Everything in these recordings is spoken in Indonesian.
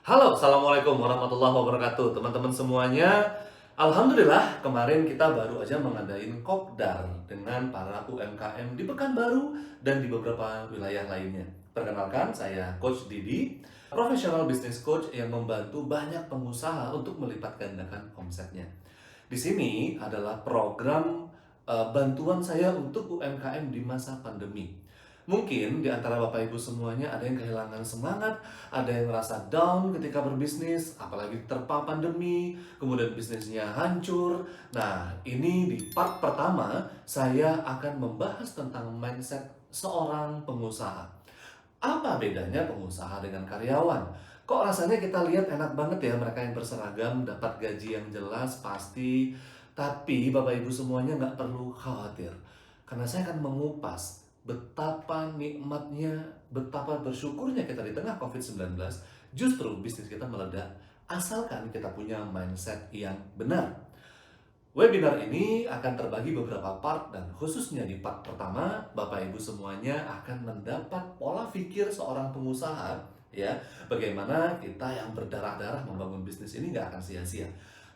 Halo, Assalamualaikum warahmatullahi wabarakatuh. Teman-teman semuanya, Alhamdulillah kemarin kita baru aja mengadain kopdar dengan para UMKM di Pekanbaru dan di beberapa wilayah lainnya. Perkenalkan, saya Coach Didi, profesional business coach yang membantu banyak pengusaha untuk melipat gandakan omsetnya. Di sini adalah program bantuan saya untuk UMKM di masa pandemi. Mungkin di antara Bapak Ibu semuanya ada yang kehilangan semangat, ada yang merasa down ketika berbisnis, apalagi terpa pandemi, kemudian bisnisnya hancur. Nah, ini di part pertama saya akan membahas tentang mindset seorang pengusaha. Apa bedanya pengusaha dengan karyawan? Kok rasanya kita lihat enak banget ya mereka yang berseragam dapat gaji yang jelas pasti. Tapi Bapak Ibu semuanya nggak perlu khawatir. Karena saya akan mengupas betapa nikmatnya, betapa bersyukurnya kita di tengah COVID-19, justru bisnis kita meledak asalkan kita punya mindset yang benar. Webinar ini akan terbagi beberapa part dan khususnya di part pertama, Bapak Ibu semuanya akan mendapat pola pikir seorang pengusaha, ya, bagaimana kita yang berdarah-darah membangun bisnis ini nggak akan sia-sia.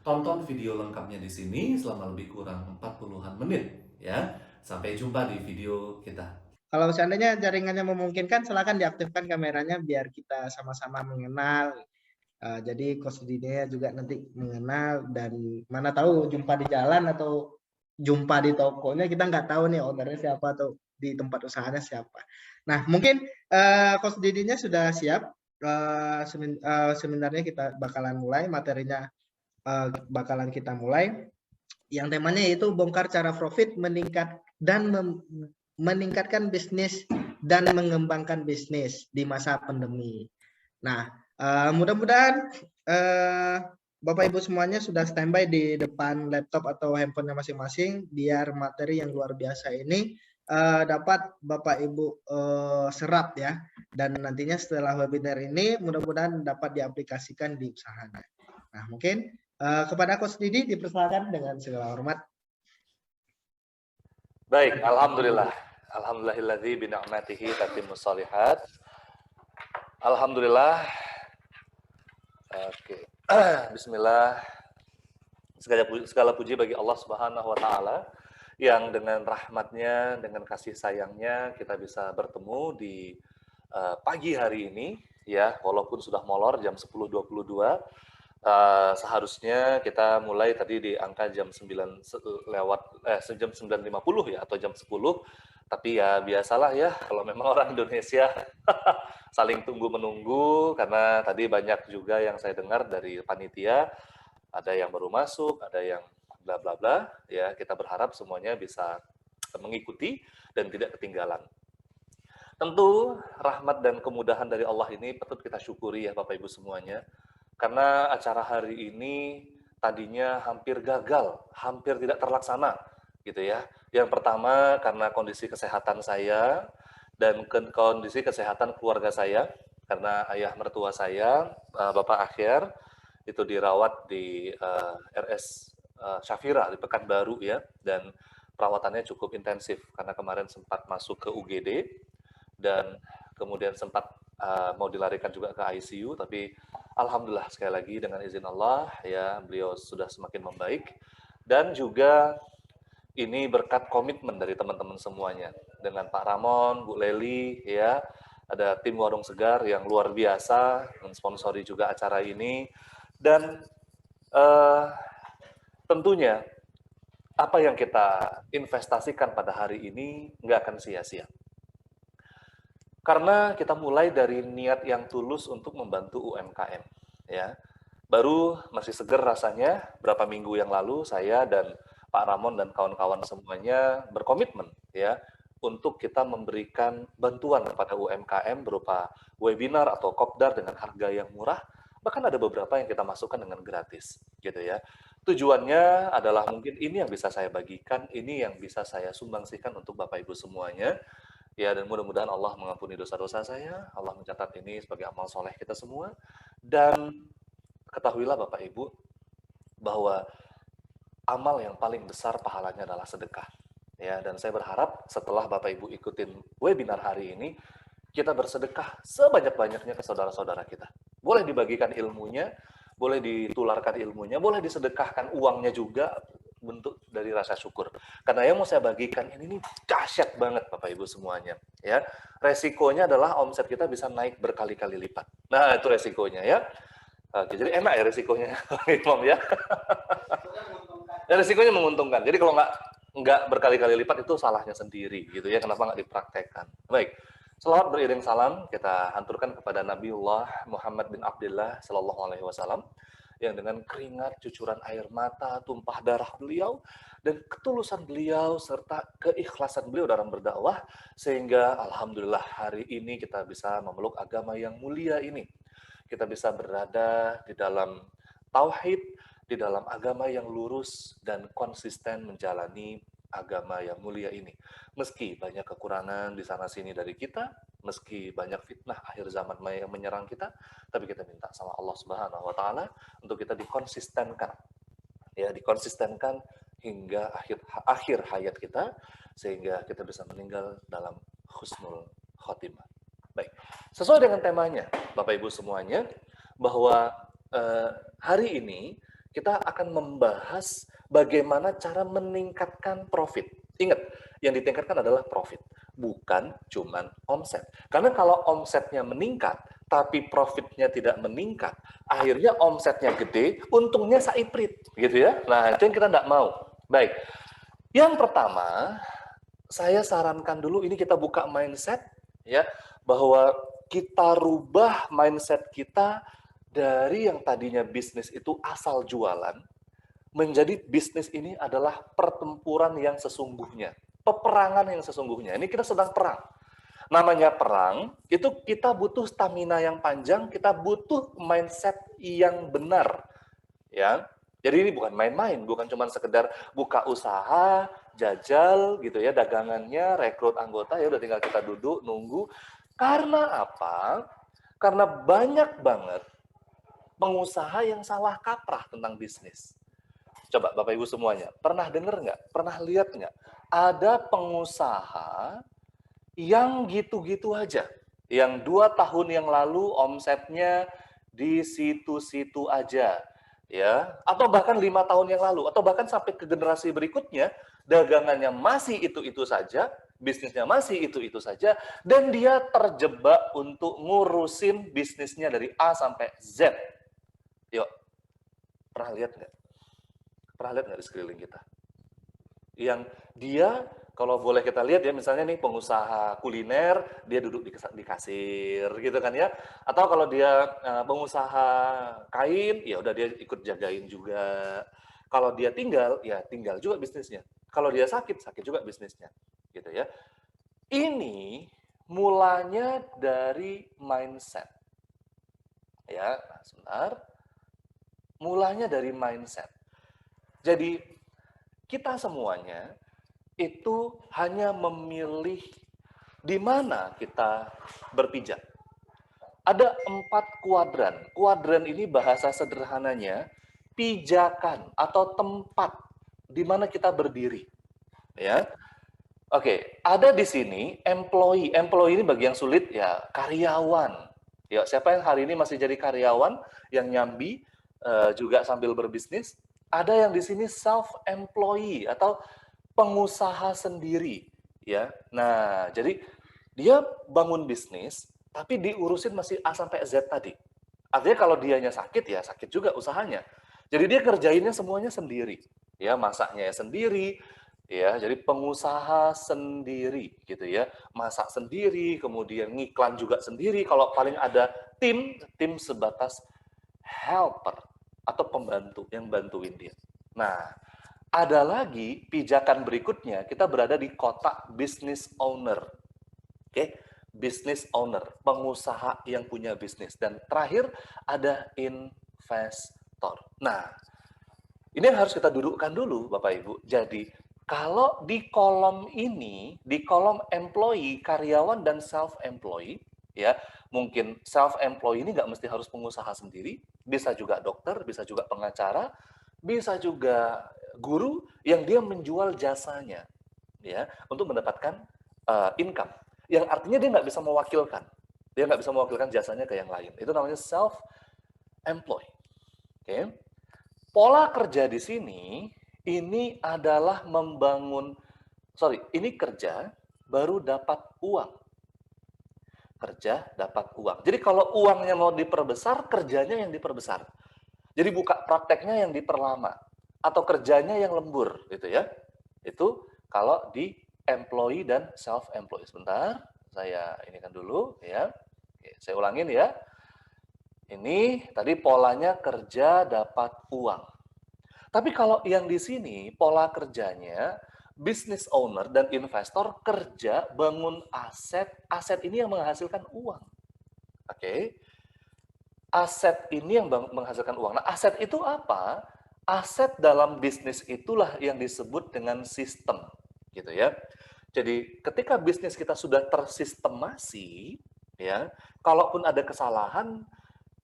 Tonton video lengkapnya di sini selama lebih kurang 40-an menit, ya. Sampai jumpa di video kita. Kalau seandainya jaringannya memungkinkan, silakan diaktifkan kameranya biar kita sama-sama mengenal. Jadi Coach Didia juga nanti mengenal dan mana tahu jumpa di jalan atau jumpa di tokonya, kita nggak tahu nih ownernya siapa atau di tempat usahanya siapa. Nah, mungkin Coach Didinya sudah siap. Sebenarnya kita bakalan mulai materinya, bakalan kita mulai yang temanya yaitu bongkar cara profit meningkat dan meningkatkan bisnis dan mengembangkan bisnis di masa pandemi. Nah, mudah-mudahan Bapak Ibu semuanya sudah standby di depan laptop atau handphonenya masing-masing biar materi yang luar biasa ini dapat Bapak Ibu serap ya, dan nantinya setelah webinar ini mudah-mudahan dapat diaplikasikan di usahanya. Nah, mungkin kepada Coach Didi dipersilakan dengan segala hormat. Baik, alhamdulillah. Alhamdulillahilladzi bi ni'matihi tatimmus shalihat. Alhamdulillah. Oke. Bismillah. Segala puji bagi Allah Subhanahu wa taala yang dengan rahmatnya, dengan kasih sayangnya kita bisa bertemu di pagi hari ini ya, walaupun sudah molor jam 10.22. Seharusnya kita mulai tadi di angka jam 9 jam 9.50 ya atau jam 10. Tapi ya biasalah ya kalau memang orang Indonesia saling tunggu menunggu karena tadi banyak juga yang saya dengar dari panitia ada yang baru masuk, ada yang bla bla bla, ya kita berharap semuanya bisa mengikuti dan tidak ketinggalan. Tentu rahmat dan kemudahan dari Allah ini patut kita syukuri ya Bapak Ibu semuanya, karena acara hari ini tadinya hampir gagal, hampir tidak terlaksana gitu ya. Yang pertama karena kondisi kesehatan saya dan kondisi kesehatan keluarga saya, karena ayah mertua saya, Bapak Akhir, itu dirawat di RS Syafira di Pekanbaru ya, dan perawatannya cukup intensif karena kemarin sempat masuk ke UGD dan kemudian sempat mau dilarikan juga ke ICU, tapi alhamdulillah sekali lagi dengan izin Allah ya beliau sudah semakin membaik, dan juga ini berkat komitmen dari teman-teman semuanya dengan Pak Ramon, Bu Leli ya, ada tim Warung Segar yang luar biasa mensponsori juga acara ini. Dan tentunya apa yang kita investasikan pada hari ini nggak akan sia-sia. Karena kita mulai dari niat yang tulus untuk membantu UMKM. Ya. Baru masih seger rasanya, berapa minggu yang lalu saya dan Pak Ramon dan kawan-kawan semuanya berkomitmen ya untuk kita memberikan bantuan kepada UMKM berupa webinar atau kopdar dengan harga yang murah, bahkan ada beberapa yang kita masukkan dengan gratis gitu ya. Tujuannya adalah mungkin ini yang bisa saya bagikan, ini yang bisa saya sumbangsikan untuk Bapak Ibu semuanya ya, dan mudah-mudahan Allah mengampuni dosa-dosa saya, Allah mencatat ini sebagai amal soleh kita semua. Dan ketahuilah Bapak Ibu bahwa amal yang paling besar pahalanya adalah sedekah. Ya, dan saya berharap setelah Bapak Ibu ikutin webinar hari ini, kita bersedekah sebanyak-banyaknya ke saudara-saudara kita. Boleh dibagikan ilmunya, boleh ditularkan ilmunya, boleh disedekahkan uangnya juga, bentuk dari rasa syukur. Karena yang mau saya bagikan ini dahsyat banget Bapak Ibu semuanya. Ya, resikonya adalah omset kita bisa naik berkali-kali lipat. Nah, itu resikonya ya. Oke, jadi enak ya resikonya, Imam ya. Ya, resikonya menguntungkan. Jadi kalau nggak berkali-kali lipat itu salahnya sendiri gitu ya. Kenapa nggak dipraktekkan? Baik. Selawat beriring salam kita hanturkan kepada Nabiullah Muhammad bin Abdullah Sallallahu Alaihi Wasallam yang dengan keringat, cucuran air mata, tumpah darah beliau dan ketulusan beliau serta keikhlasan beliau dalam berdakwah sehingga alhamdulillah hari ini kita bisa memeluk agama yang mulia ini. Kita bisa berada di dalam tauhid, di dalam agama yang lurus dan konsisten menjalani agama yang mulia ini. Meski banyak kekurangan di sana sini dari kita, meski banyak fitnah akhir zaman yang menyerang kita, tapi kita minta sama Allah Subhanahu wa taala untuk kita dikonsistenkan. Ya, dikonsistenkan hingga akhir hayat kita sehingga kita bisa meninggal dalam husnul khotimah. Baik. Sesuai dengan temanya, Bapak Ibu semuanya, bahwa hari ini kita akan membahas bagaimana cara meningkatkan profit. Ingat, yang ditingkatkan adalah profit, bukan cuman omset. Karena kalau omsetnya meningkat, tapi profitnya tidak meningkat, akhirnya omsetnya gede, untungnya saiprit, gitu ya. Nah, itu yang kita tidak mau. Baik, yang pertama, saya sarankan dulu, ini kita buka mindset, ya, bahwa kita rubah mindset kita dari yang tadinya bisnis itu asal jualan, menjadi bisnis ini adalah pertempuran yang sesungguhnya, peperangan yang sesungguhnya. Ini kita sedang perang. Namanya perang, itu kita butuh stamina yang panjang, kita butuh mindset yang benar. Ya. Jadi ini bukan main-main, bukan cuma sekedar buka usaha, jajal gitu ya, dagangannya, rekrut anggota, ya udah tinggal kita duduk, nunggu. Karena apa? Karena banyak banget pengusaha yang salah kaprah tentang bisnis. Coba Bapak Ibu semuanya, pernah dengar nggak? Pernah lihat nggak? Ada pengusaha yang gitu-gitu aja. Yang 2 tahun yang lalu omsetnya di situ-situ aja. Ya, atau bahkan 5 tahun yang lalu, atau bahkan sampai ke generasi berikutnya, dagangannya masih itu-itu saja, bisnisnya masih itu-itu saja, dan dia terjebak untuk ngurusin bisnisnya dari A sampai Z. Yuk, pernah lihat nggak? Pernah lihat nggak di sekeliling kita? Yang dia, kalau boleh kita lihat ya, misalnya nih pengusaha kuliner, dia duduk di kasir gitu kan ya. Atau kalau dia pengusaha kain, ya udah dia ikut jagain juga. Kalau dia tinggal, ya tinggal juga bisnisnya. Kalau dia sakit, sakit juga bisnisnya. Gitu ya. Ini mulanya dari mindset. Ya, nah sebentar. Mulanya dari mindset. Jadi kita semuanya itu hanya memilih di mana kita berpijak. Ada 4 kuadran. Kuadran ini bahasa sederhananya pijakan atau tempat di mana kita berdiri. Ya. Oke, ada di sini employee. Employee ini bagi yang sulit ya karyawan. Ya, siapa yang hari ini masih jadi karyawan yang nyambi juga sambil berbisnis? Ada yang di sini self-employee atau pengusaha sendiri, ya. Nah, jadi dia bangun bisnis, tapi diurusin masih A sampai Z tadi. Artinya kalau dianya sakit, ya sakit juga usahanya. Jadi dia kerjainnya semuanya sendiri, ya masaknya sendiri, ya. Jadi pengusaha sendiri, gitu ya. Masak sendiri, kemudian ngiklan juga sendiri. Kalau paling ada tim sebatas helper atau pembantu yang bantuin dia. Nah, ada lagi pijakan berikutnya, kita berada di kotak business owner. Oke, business owner, pengusaha yang punya bisnis. Dan terakhir ada investor. Nah, ini yang harus kita dudukkan dulu Bapak Ibu. Jadi, kalau di kolom ini, di kolom employee, karyawan dan self-employee, ya, mungkin self-employee ini nggak mesti harus pengusaha sendiri, bisa juga dokter, bisa juga pengacara, bisa juga guru yang dia menjual jasanya, ya, untuk mendapatkan income. yang artinya dia nggak bisa mewakilkan. Dia nggak bisa mewakilkan jasanya ke yang lain. Itu namanya self-employed. Oke. Pola kerja di sini, ini adalah ini kerja baru dapat uang. Kerja dapat uang. Jadi kalau uangnya mau diperbesar, kerjanya yang diperbesar. Jadi buka prakteknya yang diperlama. Atau kerjanya yang lembur, gitu ya. Itu kalau di employee dan self-employed. Sebentar, saya inikan dulu ya. Oke, saya ulangin ya. Ini tadi polanya kerja dapat uang. Tapi kalau yang di sini pola kerjanya business owner dan investor kerja bangun aset, aset ini yang menghasilkan uang. Oke. Aset ini yang menghasilkan uang. Nah, aset itu apa? Aset dalam bisnis itulah yang disebut dengan sistem, gitu ya. Jadi ketika bisnis kita sudah tersistemasi, ya, kalaupun ada kesalahan,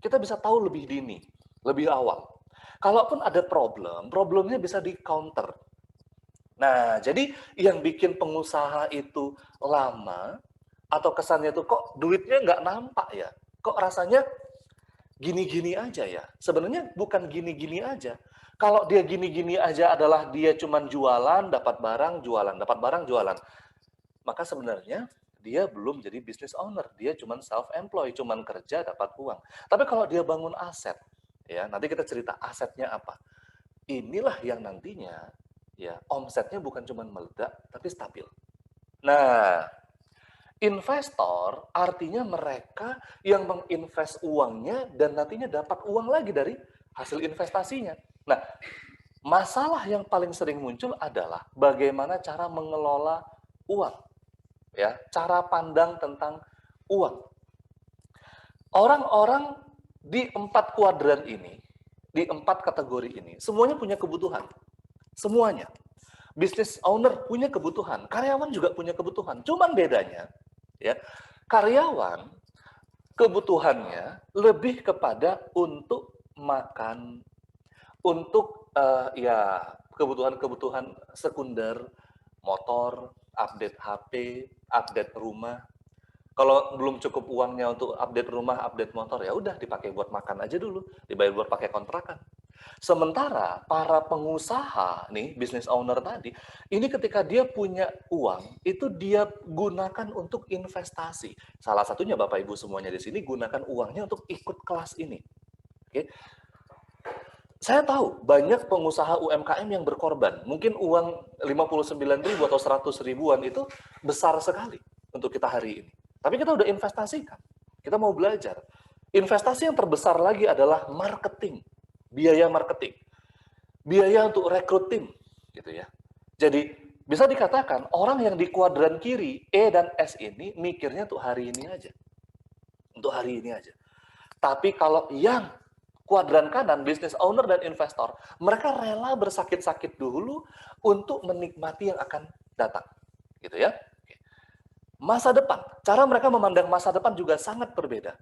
kita bisa tahu lebih dini, lebih awal. Kalaupun ada problemnya bisa di-counter. Nah, jadi yang bikin pengusaha itu lama, atau kesannya itu kok duitnya nggak nampak ya? Kok rasanya gini-gini aja ya? Sebenarnya bukan gini-gini aja. Kalau dia gini-gini aja adalah dia cuman jualan, dapat barang, jualan, dapat barang, jualan. Maka sebenarnya dia belum jadi business owner, dia cuman self-employed, cuman kerja dapat uang. Tapi kalau dia bangun aset, ya nanti kita cerita asetnya apa. Inilah yang nantinya ya omsetnya bukan cuman meledak, tapi stabil. Nah, investor artinya mereka yang menginvest uangnya dan nantinya dapat uang lagi dari hasil investasinya. Nah, masalah yang paling sering muncul adalah bagaimana cara mengelola uang. Ya, cara pandang tentang uang. Orang-orang di 4 kuadran ini, di 4 kategori ini, semuanya punya kebutuhan. Semuanya. Business owner punya kebutuhan, karyawan juga punya kebutuhan. Cuman bedanya, ya, karyawan kebutuhannya lebih kepada untuk makan, untuk ya kebutuhan-kebutuhan sekunder, motor, update HP, update rumah. Kalau belum cukup uangnya untuk update rumah, update motor, ya udah dipakai buat makan aja dulu, dibayar buat pakai kontrakan. Sementara para pengusaha nih, business owner tadi, ini ketika dia punya uang, itu dia gunakan untuk investasi. Salah satunya Bapak Ibu semuanya di sini gunakan uangnya untuk ikut kelas ini. Oke. Saya tahu banyak pengusaha UMKM yang berkorban. Mungkin uang 59.000 atau 100 ribuan itu besar sekali untuk kita hari ini. Tapi kita udah investasikan. Kita mau belajar. Investasi yang terbesar lagi adalah marketing. Biaya marketing. Biaya untuk rekrut tim. Gitu ya. Jadi bisa dikatakan orang yang di kuadran kiri, E dan S ini mikirnya untuk hari ini aja. Untuk hari ini aja. Tapi kalau yang kuadran kanan, business owner dan investor, mereka rela bersakit-sakit dulu untuk menikmati yang akan datang. Gitu ya. Masa depan, cara mereka memandang masa depan juga sangat berbeda.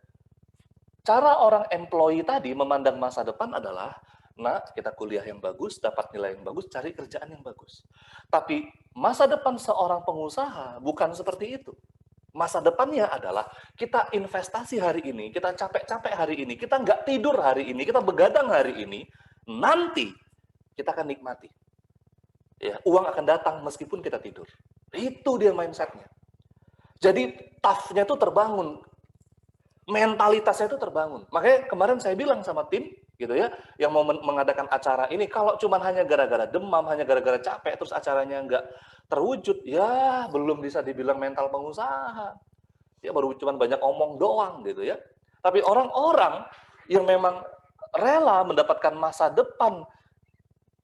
Cara orang employee tadi memandang masa depan adalah, nah kita kuliah yang bagus, dapat nilai yang bagus, cari kerjaan yang bagus. Tapi masa depan seorang pengusaha bukan seperti itu. Masa depannya adalah kita investasi hari ini, kita capek-capek hari ini, kita nggak tidur hari ini, kita begadang hari ini, nanti kita akan nikmati. Ya, uang akan datang meskipun kita tidur. Itu dia mindsetnya. Jadi tough-nya itu terbangun, mentalitasnya itu terbangun. Makanya kemarin saya bilang sama tim, gitu ya, yang mau mengadakan acara ini, kalau cuma hanya gara-gara demam, hanya gara-gara capek, terus acaranya nggak terwujud, ya belum bisa dibilang mental pengusaha. Ya baru cuma banyak omong doang gitu ya. Tapi orang-orang yang memang rela mendapatkan masa depan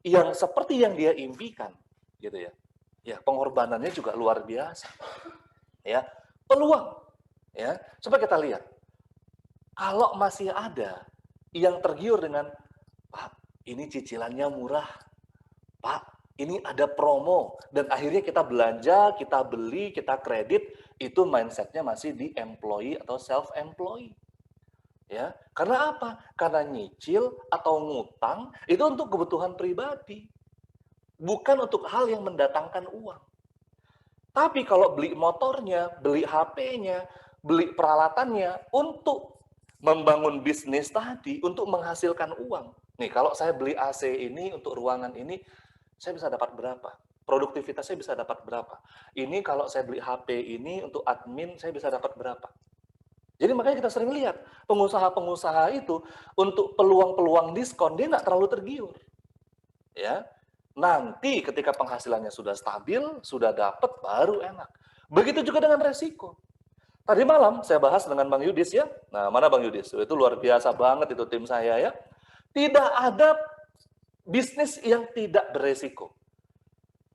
yang seperti yang dia impikan, gitu ya. Ya, pengorbanannya juga luar biasa. Ya, peluang. Ya, coba kita lihat. Kalau masih ada yang tergiur dengan, Pak, ini cicilannya murah. Pak, ini ada promo. Dan akhirnya kita belanja, kita beli, kita kredit, itu mindsetnya masih di employee atau self-employed. Ya, karena apa? Karena nyicil atau ngutang itu untuk kebutuhan pribadi. Bukan untuk hal yang mendatangkan uang. Tapi kalau beli motornya, beli HP-nya, beli peralatannya untuk membangun bisnis tadi, untuk menghasilkan uang. Nih, kalau saya beli AC ini untuk ruangan ini, saya bisa dapat berapa? Produktivitasnya bisa dapat berapa? Ini kalau saya beli HP ini untuk admin, saya bisa dapat berapa? Jadi makanya kita sering lihat, pengusaha-pengusaha itu untuk peluang-peluang diskon, dia nggak terlalu tergiur. Ya, nanti ketika penghasilannya sudah stabil, sudah dapat, baru enak. Begitu juga dengan resiko. Tadi malam saya bahas dengan Bang Yudis ya. Nah, mana Bang Yudis? Itu luar biasa banget itu tim saya ya. Tidak ada bisnis yang tidak beresiko.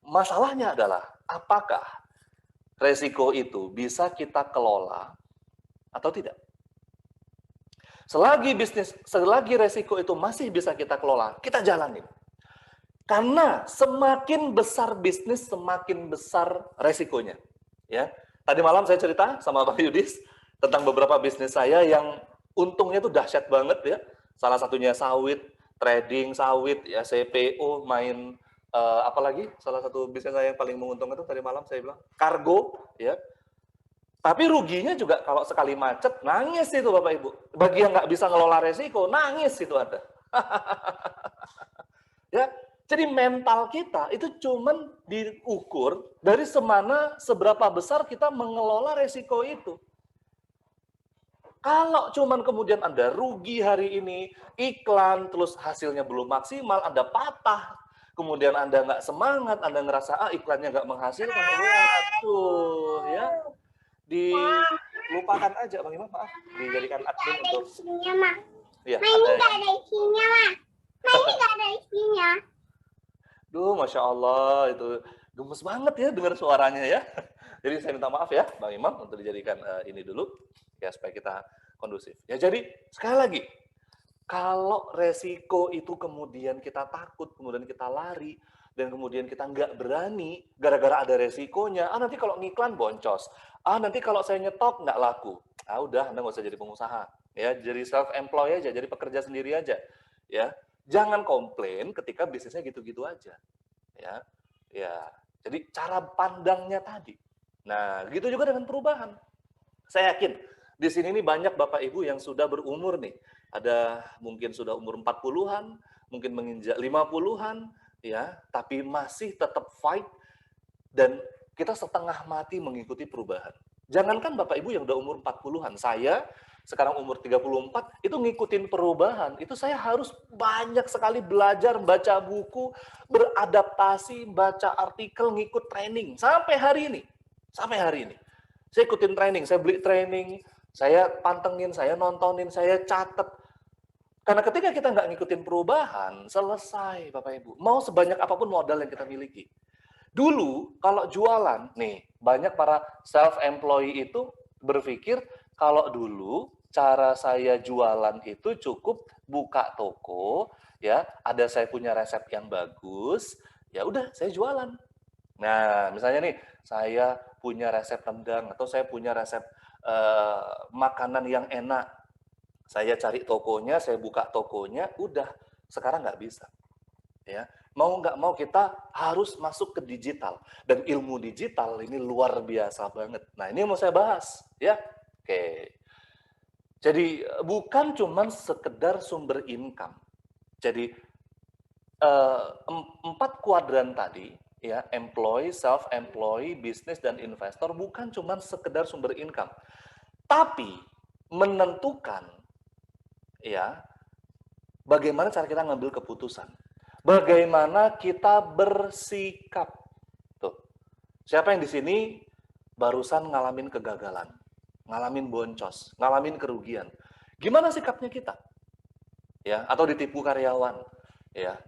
Masalahnya adalah apakah resiko itu bisa kita kelola atau tidak. Selagi resiko itu masih bisa kita kelola, kita jalanin. Karena semakin besar bisnis, semakin besar resikonya. Ya, tadi malam saya cerita sama Pak Yudis tentang beberapa bisnis saya yang untungnya itu dahsyat banget ya. Salah satunya sawit, trading sawit, ya CPO, main apalagi salah satu bisnis saya yang paling menguntungkan itu tadi malam saya bilang kargo, ya. Tapi ruginya juga kalau sekali macet nangis itu Bapak Ibu. Bagi yang nggak bisa ngelola resiko, nangis itu ada. Ya, jadi mental kita itu cuman diukur dari seberapa besar kita mengelola resiko itu. Kalau cuman kemudian Anda rugi hari ini, iklan, terus hasilnya belum maksimal, Anda patah, kemudian Anda nggak semangat, Anda ngerasa, iklannya nggak menghasilkan, waduh, ya, dilupakan aja, Bang Imam, maaf, dijadikan admin untuk... Ya, ini nggak ada isinya, Mak. Ini nggak ada isinya. Duh, Masya Allah, itu gemes banget ya dengar suaranya ya. Jadi saya minta maaf ya, Bang Imam, untuk dijadikan ini dulu, ya supaya kita kondusif. Ya jadi, sekali lagi, kalau resiko itu kemudian kita takut, kemudian kita lari, dan kemudian kita nggak berani, gara-gara ada resikonya, nanti kalau ngiklan boncos, nanti kalau saya nyetok nggak laku. Udah, Anda nggak usah jadi pengusaha. Ya, jadi self-employed aja, jadi pekerja sendiri aja. Ya, jangan komplain ketika bisnisnya gitu-gitu aja. Ya, ya. Jadi cara pandangnya tadi. Nah, gitu juga dengan perubahan. Saya yakin di sini nih banyak Bapak Ibu yang sudah berumur nih. Ada mungkin sudah umur 40-an, mungkin menginjak 50-an, ya, tapi masih tetap fight dan kita setengah mati mengikuti perubahan. Jangankan Bapak Ibu yang udah umur 40-an, saya sekarang umur 34, itu ngikutin perubahan, itu saya harus banyak sekali belajar, baca buku, beradaptasi, baca artikel, ngikut training, sampai hari ini. Sampai hari ini. Saya ikutin training, saya beli training, saya pantengin, saya nontonin, saya catet. Karena ketika kita nggak ngikutin perubahan, selesai Bapak Ibu. Mau sebanyak apapun modal yang kita miliki. Dulu, kalau jualan, nih, banyak para self-employed itu berpikir, kalau dulu, cara saya jualan itu cukup buka toko, ya, ada saya punya resep yang bagus, ya udah saya jualan. Nah, misalnya nih, saya punya resep rendang atau saya punya resep makanan yang enak. Saya cari tokonya, saya buka tokonya, udah. Sekarang nggak bisa. Ya, mau nggak mau kita harus masuk ke digital. Dan ilmu digital ini luar biasa banget. Nah, ini yang mau saya bahas. Ya, oke. Jadi bukan cuma sekedar sumber income. Jadi 4 kuadran tadi, ya, employee, self-employed, bisnis dan investor bukan cuma sekedar sumber income, tapi menentukan, ya, bagaimana cara kita ngambil keputusan, bagaimana kita bersikap. Tuh, siapa yang di sini barusan ngalamin kegagalan? Ngalamin boncos, ngalamin kerugian. Gimana sikapnya kita? Ya, atau ditipu karyawan, ya.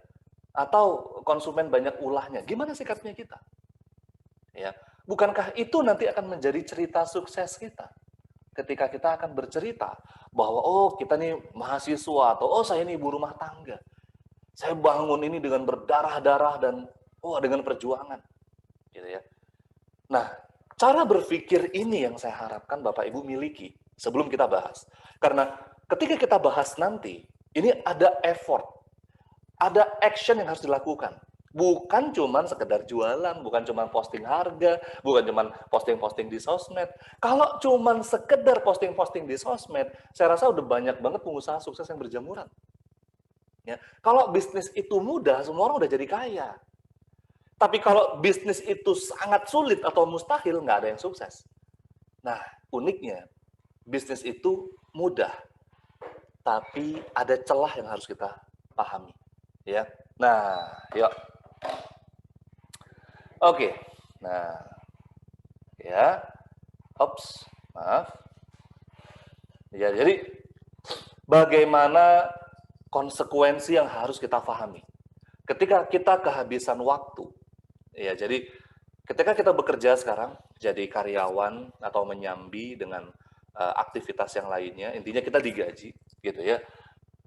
Atau konsumen banyak ulahnya. Gimana sikapnya kita? Ya, bukankah itu nanti akan menjadi cerita sukses kita? Ketika kita akan bercerita bahwa kita nih mahasiswa atau saya ini ibu rumah tangga. Saya bangun ini dengan berdarah-darah dan dengan perjuangan. Gitu ya. Nah, cara berpikir ini yang saya harapkan Bapak Ibu miliki sebelum kita bahas. Karena ketika kita bahas nanti, ini ada effort, ada action yang harus dilakukan. Bukan cuman sekedar jualan, bukan cuman posting harga, bukan cuman posting-posting di sosmed. Kalau cuman sekedar posting-posting di sosmed, saya rasa udah banyak banget pengusaha sukses yang berjamuran. Ya. Kalau bisnis itu mudah, semua orang udah jadi kaya. Tapi kalau bisnis itu sangat sulit atau mustahil, nggak ada yang sukses. Nah, uniknya, bisnis itu mudah, tapi ada celah yang harus kita pahami. Ya. Nah, yuk. Oke. Nah, ya. Ops, maaf. Ya, jadi bagaimana konsekuensi yang harus kita pahami ketika kita kehabisan waktu. Ya, jadi ketika kita bekerja sekarang jadi karyawan atau menyambi dengan aktivitas yang lainnya, intinya kita digaji, gitu ya.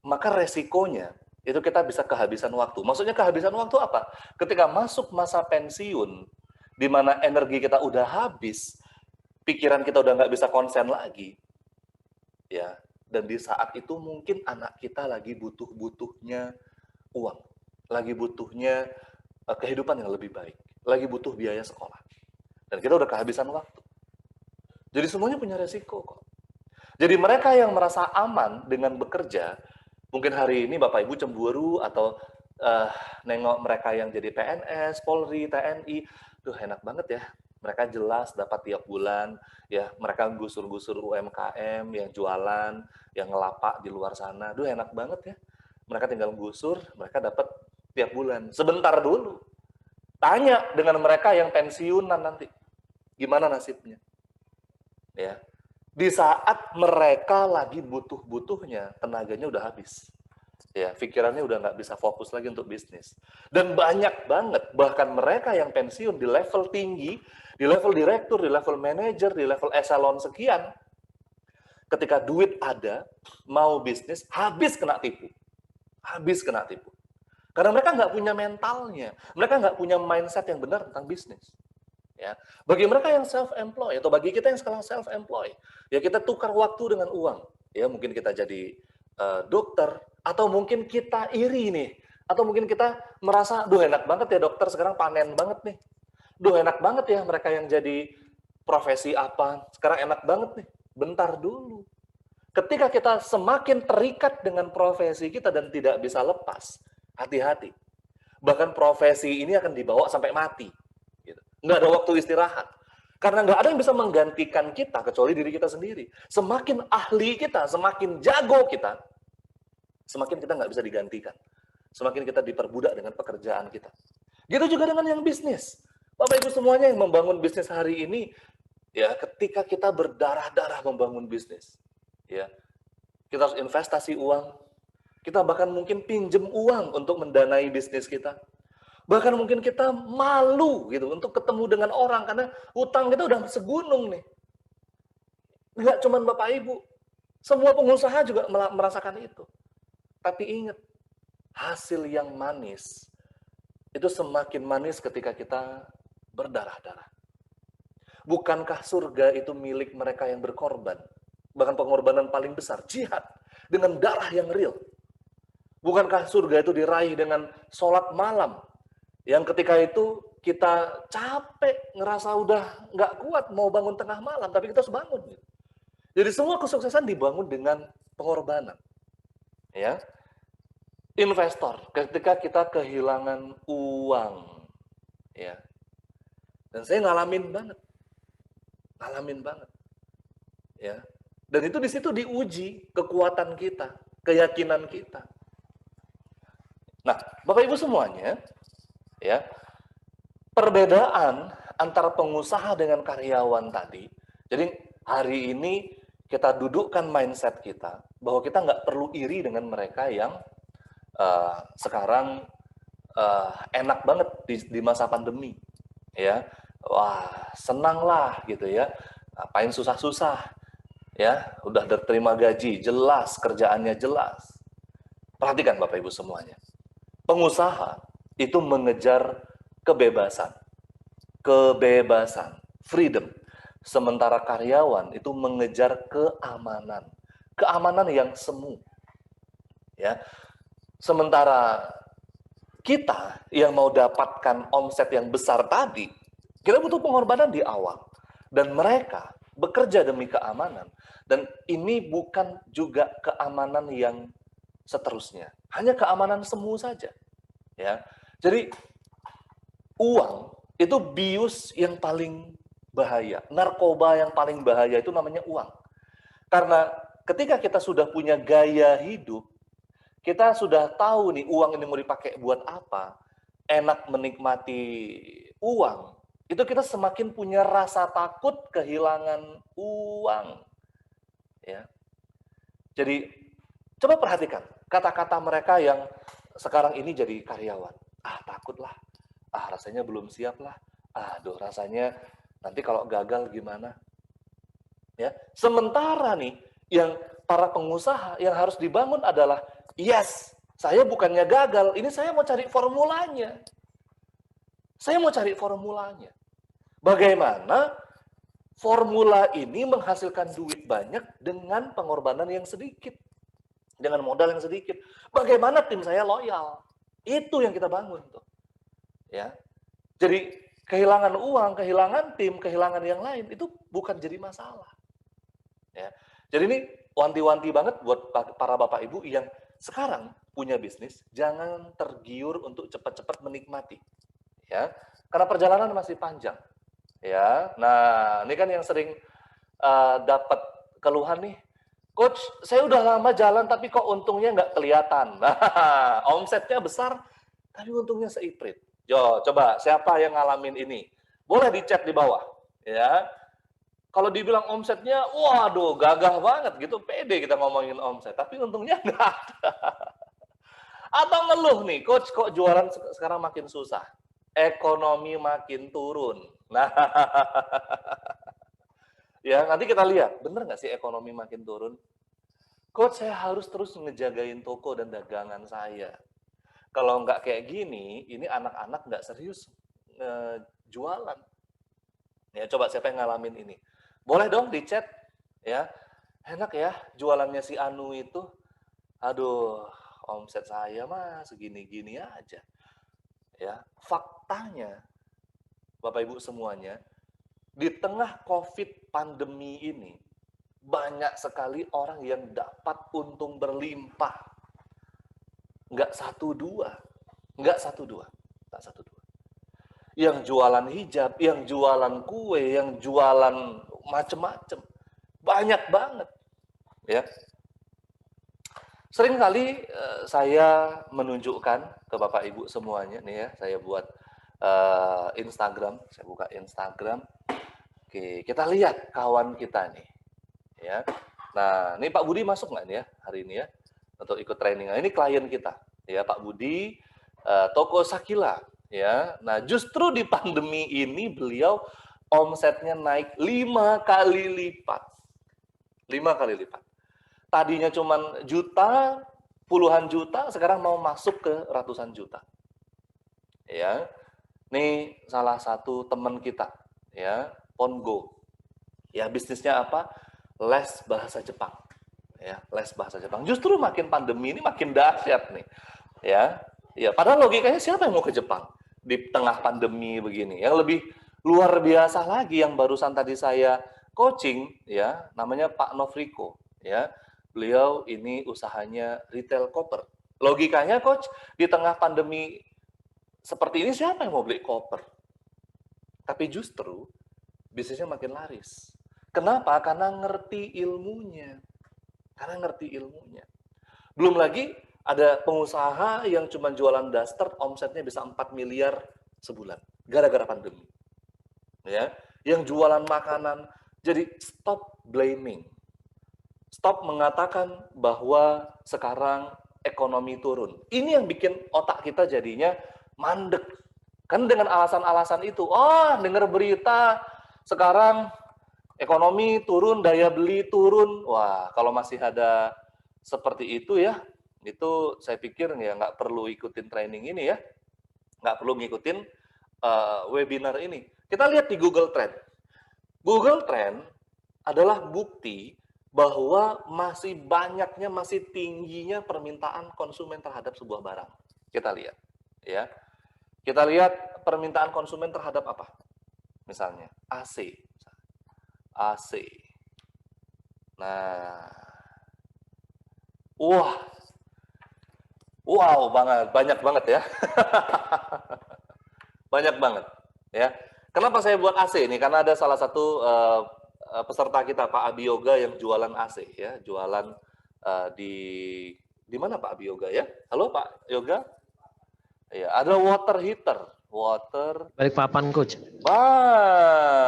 Maka resikonya itu kita bisa kehabisan waktu. Maksudnya kehabisan waktu apa? Ketika masuk masa pensiun, di mana energi kita udah habis, pikiran kita udah nggak bisa konsen lagi, ya. Dan di saat itu mungkin anak kita lagi butuh-butuhnya uang, lagi butuhnya kehidupan yang lebih baik, lagi butuh biaya sekolah. Dan kita udah kehabisan waktu. Jadi semuanya punya resiko kok. Jadi mereka yang merasa aman dengan bekerja, mungkin hari ini Bapak Ibu cemburu atau nengok mereka yang jadi PNS, Polri, TNI, tuh enak banget ya. Mereka jelas dapat tiap bulan, ya mereka gusur-gusur UMKM, yang jualan, yang ngelapak di luar sana, duh enak banget ya. Mereka tinggal gusur, mereka dapat tiap bulan. Sebentar dulu, tanya dengan mereka yang pensiunan nanti, gimana nasibnya? Ya, di saat mereka lagi butuh-butuhnya, tenaganya udah habis. Ya, pikirannya udah nggak bisa fokus lagi untuk bisnis. Dan banyak banget, bahkan mereka yang pensiun di level tinggi, di level direktur, di level manajer, di level eselon sekian, ketika duit ada, mau bisnis, habis kena tipu. Habis kena tipu. Karena mereka nggak punya mentalnya, mereka nggak punya mindset yang benar tentang bisnis. Ya, bagi mereka yang self-employed atau bagi kita yang sekarang self-employed, ya kita tukar waktu dengan uang. Ya, mungkin kita jadi dokter, atau mungkin kita iri nih, atau mungkin kita merasa, duh enak banget ya dokter sekarang panen banget nih. Duh enak banget ya mereka yang jadi profesi apa, sekarang enak banget nih. Bentar dulu. Ketika kita semakin terikat dengan profesi kita dan tidak bisa lepas, hati-hati. Bahkan profesi ini akan dibawa sampai mati. Gitu. Nggak ada waktu istirahat. Karena nggak ada yang bisa menggantikan kita, kecuali diri kita sendiri. Semakin ahli kita, semakin jago kita, semakin kita nggak bisa digantikan. Semakin kita diperbudak dengan pekerjaan kita. Gitu juga dengan yang bisnis. Bapak Ibu semuanya yang membangun bisnis hari ini, ya ketika kita berdarah-darah membangun bisnis, ya kita harus investasi uang, kita bahkan mungkin pinjem uang untuk mendanai bisnis kita. Bahkan mungkin kita malu gitu untuk ketemu dengan orang karena utang kita udah segunung nih. Enggak cuma Bapak Ibu, semua pengusaha juga merasakan itu. Tapi ingat, hasil yang manis itu semakin manis ketika kita berdarah-darah. Bukankah surga itu milik mereka yang berkorban? Bahkan pengorbanan paling besar, jihad, dengan darah yang real. Bukankah surga itu diraih dengan sholat malam, yang ketika itu kita capek, ngerasa udah nggak kuat, mau bangun tengah malam, tapi kita harus bangun. Jadi semua kesuksesan dibangun dengan pengorbanan. Ya, investor, ketika kita kehilangan uang, ya, dan saya ngalamin banget, ya, dan itu di situ diuji kekuatan kita, keyakinan kita. Nah, Bapak Ibu semuanya, ya, perbedaan antara pengusaha dengan karyawan tadi. Jadi hari ini kita dudukkan mindset kita bahwa kita nggak perlu iri dengan mereka yang sekarang enak banget di masa pandemi, ya. Wah, senang lah gitu ya. Ngapain susah-susah, ya. Udah terima gaji, jelas kerjaannya jelas. Perhatikan Bapak Ibu semuanya. Pengusaha itu mengejar kebebasan, freedom. Sementara karyawan itu mengejar keamanan yang semu. Ya, sementara kita yang mau dapatkan omset yang besar tadi, kita butuh pengorbanan di awal. Dan mereka bekerja demi keamanan. Dan ini bukan juga keamanan yang seterusnya. Hanya keamanan semu saja. Ya. Jadi uang itu bius yang paling bahaya. Narkoba yang paling bahaya itu namanya uang. Karena ketika kita sudah punya gaya hidup, kita sudah tahu nih uang ini mau dipakai buat apa, enak menikmati uang, itu kita semakin punya rasa takut kehilangan uang. Ya. Jadi coba perhatikan kata-kata mereka yang sekarang ini jadi karyawan. Ah, takutlah. Ah, rasanya belum siap lah. Aduh, rasanya nanti kalau gagal gimana? Ya. Sementara nih yang para pengusaha yang harus dibangun adalah yes, saya bukannya gagal, ini saya mau cari formulanya. Saya mau cari formulanya. Bagaimana formula ini menghasilkan duit banyak dengan pengorbanan yang sedikit. Dengan modal yang sedikit. Bagaimana tim saya loyal. Itu yang kita bangun tuh. Ya. Jadi kehilangan uang, kehilangan tim, kehilangan yang lain, itu bukan jadi masalah. Ya. Jadi ini wanti-wanti banget buat para bapak ibu yang sekarang punya bisnis, jangan tergiur untuk cepat-cepat menikmati, ya, karena perjalanan masih panjang, ya. Nah, ini kan yang sering dapat keluhan nih, coach, saya udah lama jalan tapi kok untungnya nggak kelihatan. Nah, omsetnya besar, tapi untungnya seiprit. Yo, coba siapa yang ngalamin ini? Boleh di chat di bawah, ya. Kalau dibilang omsetnya, waduh, gagah banget gitu, pede kita ngomongin omset, tapi untungnya nggak ada. Atau ngeluh nih, coach, kok jualan sekarang makin susah, ekonomi makin turun. Nah, ya nanti kita lihat, bener nggak sih ekonomi makin turun? Coach, saya harus terus ngejagain toko dan dagangan saya. Kalau nggak kayak gini, ini anak-anak nggak serius jualan. Ya, coba siapa yang ngalamin ini? Boleh dong di chat, ya. Enak ya jualannya si Anu itu. Aduh, omset saya mah segini-gini aja. Ya, faktanya Bapak Ibu semuanya, di tengah Covid pandemi ini banyak sekali orang yang dapat untung berlimpah. Nggak satu dua. Yang jualan hijab, yang jualan kue, yang jualan macem-macem. Banyak banget. Ya. Seringkali saya menunjukkan ke Bapak Ibu semuanya, nih ya, saya buat Instagram, saya buka Instagram. Oke, kita lihat kawan kita nih. Ya. Nah, ini Pak Budi masuk nggak nih ya hari ini ya untuk ikut training. Nah, ini klien kita, ya Pak Budi, toko Sakila. Ya, nah justru di pandemi ini beliau omsetnya naik 5 kali lipat. 5 kali lipat. Tadinya cuma juta, puluhan juta, sekarang mau masuk ke ratusan juta. Ya, ini salah satu teman kita, ya, Pongo. Ya, bisnisnya apa? Les bahasa Jepang. Ya, les bahasa Jepang. Justru makin pandemi ini makin dahsyat nih. Ya, ya, padahal logikanya siapa yang mau ke Jepang di tengah pandemi begini? Yang lebih luar biasa lagi yang barusan tadi saya coaching, ya, namanya Pak Novriko, ya. Beliau ini usahanya retail koper. Logikanya coach, di tengah pandemi seperti ini siapa yang mau beli koper? Tapi justru bisnisnya makin laris. Kenapa? Karena ngerti ilmunya. Belum lagi ada pengusaha yang cuma jualan daster, omsetnya bisa 4 miliar sebulan. Gara-gara pandemi. Ya, yang jualan makanan. Jadi stop blaming. Stop mengatakan bahwa sekarang ekonomi turun. Ini yang bikin otak kita jadinya mandek. Kan dengan alasan-alasan itu, dengar berita sekarang ekonomi turun, daya beli turun. Wah, kalau masih ada seperti itu ya, itu saya pikir ya nggak perlu ikutin training ini ya. Nggak perlu ngikutin webinar ini. Kita lihat di Google Trend. Google Trend adalah bukti bahwa masih tingginya permintaan konsumen terhadap sebuah barang. Kita lihat. Ya. Kita lihat permintaan konsumen terhadap apa? Misalnya AC. AC. Nah, wah, wow banget, banyak banget ya. Banyak banget, ya. Kenapa saya buat AC ini? Karena ada salah satu peserta kita, Pak Abioga, yang jualan AC, ya, jualan di mana Pak Abioga ya? Halo Pak Yoga? Ya, ada water heater, Balikpapan, Coach.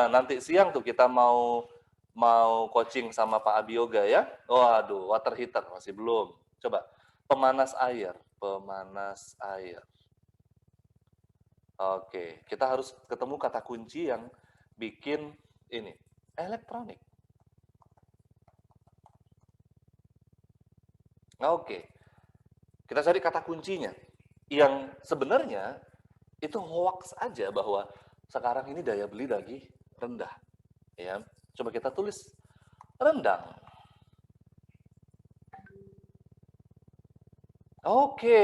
nanti siang tuh kita mau coaching sama Pak Abioga ya. Waduh, water heater masih belum. Coba pemanas air. Oke, kita harus ketemu kata kunci yang bikin ini elektronik. Oke, kita cari kata kuncinya yang sebenarnya itu hoax aja bahwa sekarang ini daya beli lagi rendah. Ya, coba kita tulis rendang. Oke,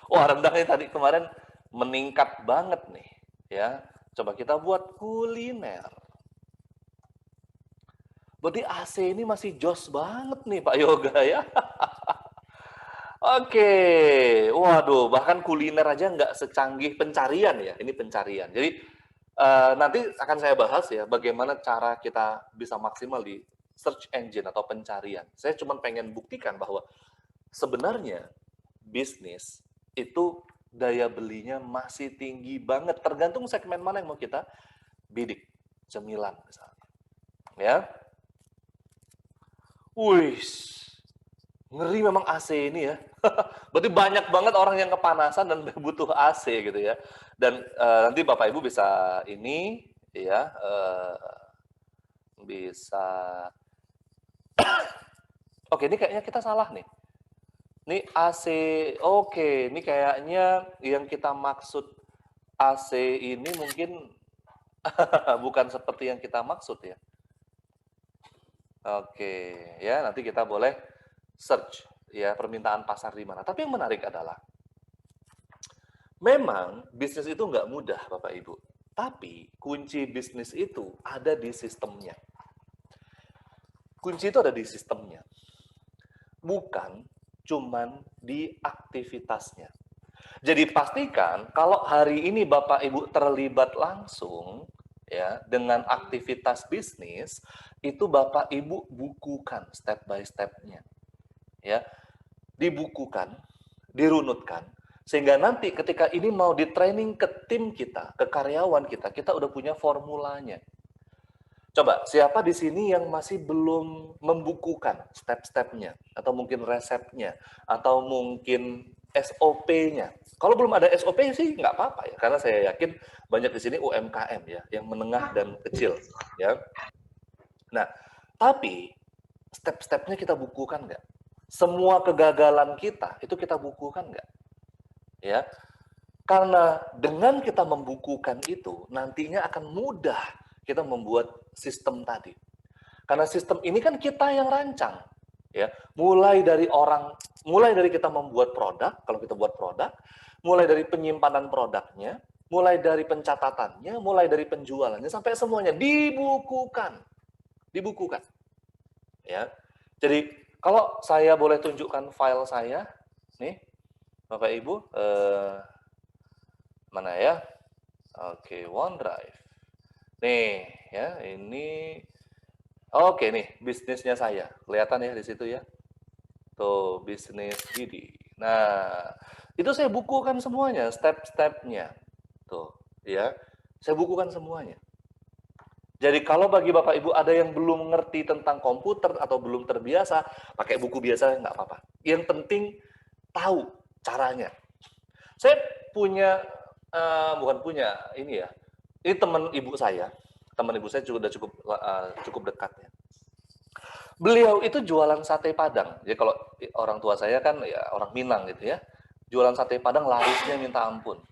wah rendangnya tadi kemarin meningkat banget nih, ya. Coba kita buat kuliner. Berarti AC ini masih jos banget nih Pak Yoga ya. Oke, waduh, bahkan kuliner aja nggak secanggih pencarian ya, ini pencarian. Jadi nanti akan saya bahas ya, bagaimana cara kita bisa maksimal di search engine atau pencarian. Saya cuma pengen buktikan bahwa sebenarnya bisnis itu daya belinya masih tinggi banget, tergantung segmen mana yang mau kita bidik, cemilan misalnya. Ya, wih, ngeri memang AC ini ya. Berarti banyak banget orang yang kepanasan dan butuh AC gitu ya. Dan nanti Bapak Ibu bisa ini ya bisa. Oke, ini kayaknya kita salah nih. Ini AC, oke, ini kayaknya yang kita maksud AC ini mungkin bukan seperti yang kita maksud ya. Oke, ya nanti kita boleh search ya permintaan pasar di mana. Tapi yang menarik adalah memang bisnis itu nggak mudah Bapak Ibu. Tapi kunci bisnis itu ada di sistemnya. Kunci itu ada di sistemnya. Bukan cuman di aktivitasnya. Jadi pastikan kalau hari ini Bapak Ibu terlibat langsung ya dengan aktivitas bisnis, itu Bapak Ibu bukukan step by step-nya. Ya. Dibukukan, dirunutkan, sehingga nanti ketika ini mau di-training ke tim kita, ke karyawan kita, kita udah punya formulanya. Coba, siapa di sini yang masih belum membukukan step-stepnya, atau mungkin resepnya, atau mungkin SOP-nya? Kalau belum ada SOP sih nggak apa-apa ya, karena saya yakin banyak di sini UMKM ya, yang menengah dan kecil ya. Nah, tapi step-stepnya kita bukukan nggak? Semua kegagalan kita itu kita bukukan nggak? Ya, karena dengan kita membukukan itu nantinya akan mudah kita membuat sistem tadi. Karena sistem ini kan kita yang rancang, ya. Mulai dari kita membuat produk, kalau kita buat produk, mulai dari penyimpanan produknya, mulai dari pencatatannya, mulai dari penjualannya sampai semuanya dibukukan. Dibukukan. Ya. Jadi kalau saya boleh tunjukkan file saya, nih, Bapak Ibu, mana ya? Oke, OneDrive. Nih, ya, ini, oke nih, bisnisnya saya, kelihatan ya di situ ya. Tuh, bisnis Didi. Nah, itu saya bukukan semuanya, step-stepnya. Tuh, ya, saya bukukan semuanya. Jadi kalau bagi Bapak Ibu ada yang belum ngerti tentang komputer atau belum terbiasa, pakai buku biasa nggak apa-apa. Yang penting tahu caranya. Saya punya, bukan punya, ini ya, ini teman ibu saya juga udah cukup dekat ya. Beliau itu jualan sate Padang. Jadi kalau orang tua saya kan ya orang Minang gitu ya, jualan sate Padang larisnya minta ampun,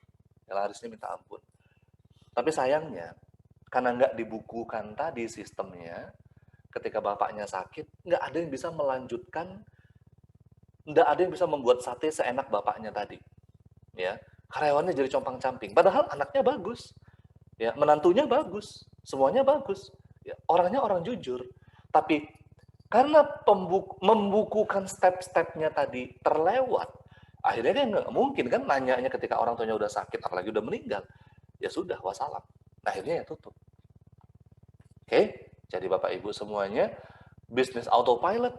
ya, larisnya minta ampun. Tapi sayangnya karena nggak dibukukan tadi sistemnya, ketika bapaknya sakit, nggak ada yang bisa melanjutkan, nggak ada yang bisa membuat sate seenak bapaknya tadi, ya. karyawannya jadi compang-camping. Padahal anaknya bagus, ya, menantunya bagus, semuanya bagus, ya, orangnya orang jujur. Tapi karena membukukan step-stepnya tadi terlewat, akhirnya dia nggak mungkin kan nanyanya ketika orang tuanya udah sakit, apalagi udah meninggal. Ya sudah, wassalam. Akhirnya ya tutup. Oke, jadi Bapak Ibu semuanya, bisnis autopilot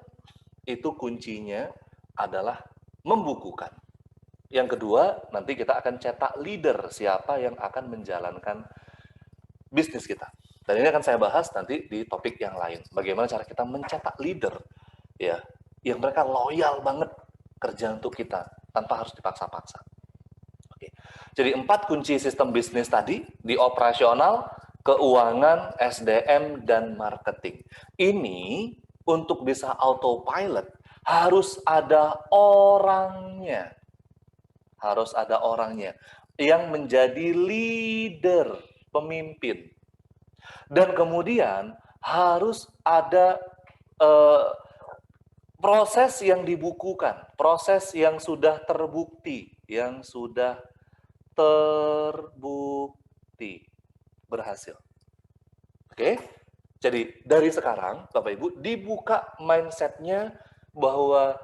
itu kuncinya adalah membukukan. Yang kedua, nanti kita akan cetak leader, siapa yang akan menjalankan bisnis kita. Dan ini akan saya bahas nanti di topik yang lain. Bagaimana cara kita mencetak leader, ya, yang mereka loyal banget kerja untuk kita tanpa harus dipaksa-paksa. Oke. Jadi 4 kunci sistem bisnis tadi di operasional, keuangan, SDM, dan marketing. Ini untuk bisa autopilot harus ada orangnya. Harus ada orangnya yang menjadi leader, pemimpin. Dan kemudian harus ada proses yang dibukukan, proses yang sudah terbukti, berhasil. Oke? Jadi dari sekarang, Bapak Ibu, dibuka mindset-nya bahwa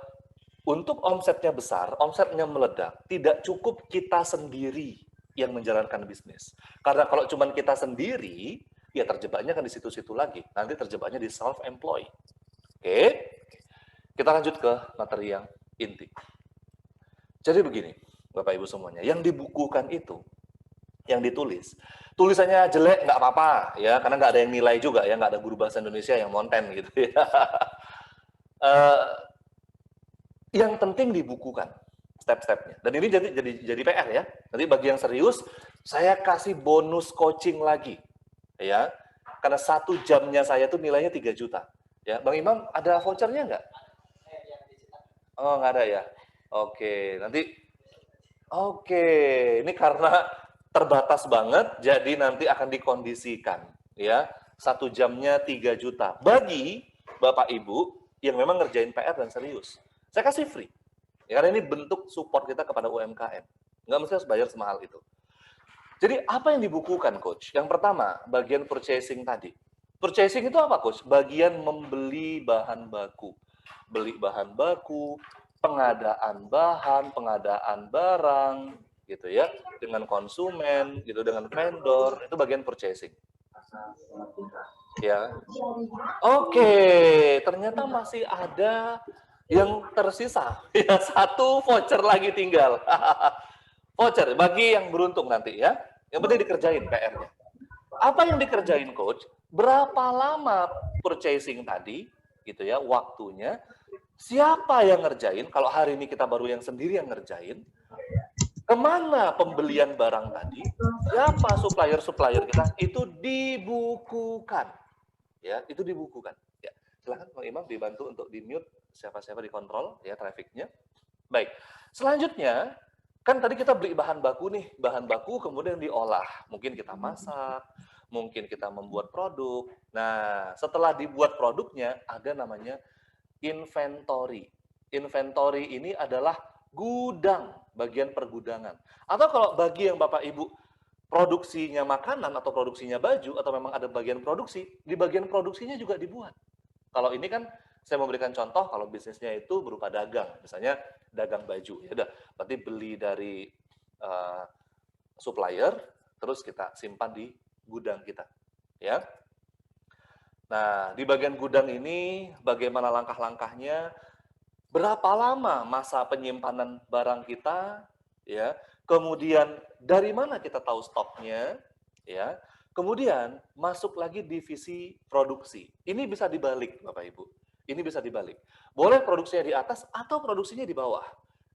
untuk omsetnya besar, omsetnya meledak, tidak cukup kita sendiri yang menjalankan bisnis. Karena kalau cuma kita sendiri, ya terjebaknya kan di situ-situ lagi. Nanti terjebaknya di self-employed. Oke? Kita lanjut ke materi yang inti. Jadi begini, Bapak Ibu semuanya, yang dibukukan itu, yang ditulis, tulisannya jelek nggak apa-apa, ya, karena nggak ada yang nilai juga, ya, nggak ada guru bahasa Indonesia yang monten gitu, ya. Yang penting dibukukan step-stepnya. Dan ini jadi PR ya. Nanti bagi yang serius, saya kasih bonus coaching lagi, ya, karena 1 jamnya saya tuh nilainya 3 juta. Ya, Bang Imam ada vouchernya nggak? Oh, nggak ada ya. Oke, nanti. Oke, ini karena terbatas banget, jadi nanti akan dikondisikan, ya. 1 jamnya 3 juta. Bagi Bapak Ibu yang memang ngerjain PR dan serius, saya kasih free. Ya, karena ini bentuk support kita kepada UMKM. Nggak mesti harus bayar semahal itu. Jadi apa yang dibukukan, Coach? Yang pertama, bagian purchasing tadi. Purchasing itu apa, Coach? Bagian membeli bahan baku. Beli bahan baku, pengadaan bahan, pengadaan barang, gitu ya, dengan konsumen, gitu, dengan vendor, itu bagian purchasing. Ya, oke, ternyata masih ada yang tersisa, ya, 1 voucher lagi tinggal. Voucher bagi yang beruntung nanti ya, yang penting dikerjain PR-nya. Apa yang dikerjain, Coach? Berapa lama purchasing tadi, gitu ya, waktunya? Siapa yang ngerjain? Kalau hari ini kita baru yang sendiri yang ngerjain. Kemana pembelian barang tadi? Siapa supplier-supplier kita? Itu dibukukan. Ya, itu dibukukan. Ya, silakan Bang Imam dibantu untuk di-mute siapa-siapa dikontrol ya trafficnya. Baik. Selanjutnya, kan tadi kita beli bahan baku nih, bahan baku kemudian diolah. Mungkin kita masak, mungkin kita membuat produk. Nah, setelah dibuat produknya, ada namanya inventory. Inventory ini adalah gudang, bagian pergudangan. Atau kalau bagi yang Bapak Ibu produksinya makanan atau produksinya baju atau memang ada bagian produksi, di bagian produksinya juga dibuat. Kalau ini kan saya memberikan contoh kalau bisnisnya itu berupa dagang, misalnya dagang baju, ya udah, berarti beli dari supplier, terus kita simpan di gudang kita, ya. Nah, di bagian gudang ini bagaimana langkah-langkahnya? Berapa lama masa penyimpanan barang kita? Ya. Kemudian dari mana kita tahu stoknya? Ya. Kemudian masuk lagi divisi produksi. Ini bisa dibalik, Bapak Ibu. Ini bisa dibalik. Boleh produksinya di atas atau produksinya di bawah.